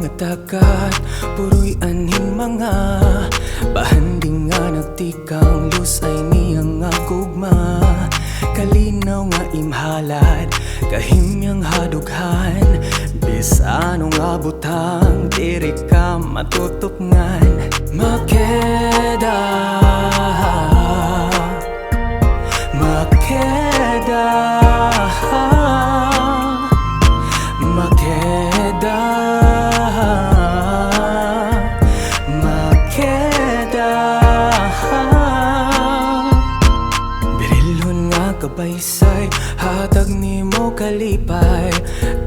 nga dagat, puro'y aning mga bahanding nga nagtikang lusay niyang nga gugma. Kalinaw nga imhalad, kahimyang hadughan, bisano nga butang, diri ka matutupngan. Makeda, Makeda, Makeda, Makeda. Birilhon nga kabaysay, hatag nimo kalipay,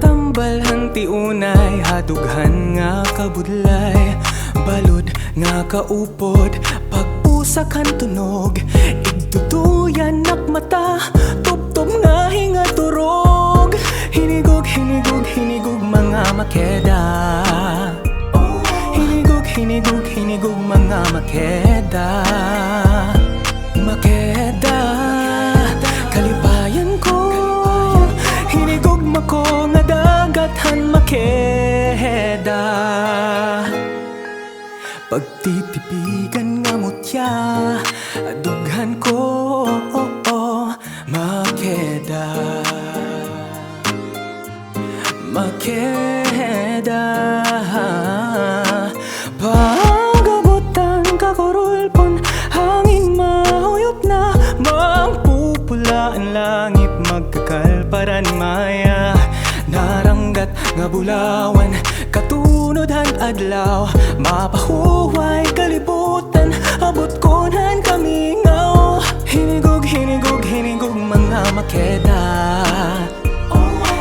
tambalhan ti unay, hadughan nga kabudlay, balod nga kaupod, pagpusak ang tunog, igtutuyan nak mata, tubtob nga hingaturog. Hinigog, hinigog, hinigog mga Makeda. Hinigog, hinigog, hinigog mga Makeda. Makeda, kalipayan ko, hinigog mako nga dagathan Makeda. Pagtitipigan nga mutya, adughan ko, Makeda. Makeda, pagabutan kakurulpon, hangin mahuyop na, magpupula ang langit, magkakalparan maya. Naranggat nga bulawan, katunodhan adlaw, mapahuway kalibutan, abot konan kamingaw. Hinigog, hinigog, hinigog mga Makeda.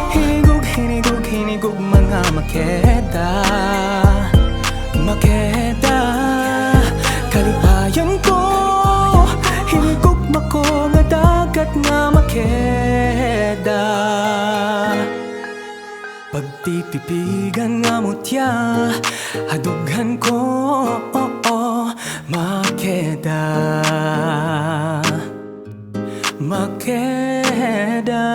Hinigog, hinigog, hinigog mga Makeda. Makeda, kalipayan ko, hinigog mako nga dagat nga Makeda. Pagtitipigan nga mutya, hadughan ko, Makeda. Makeda.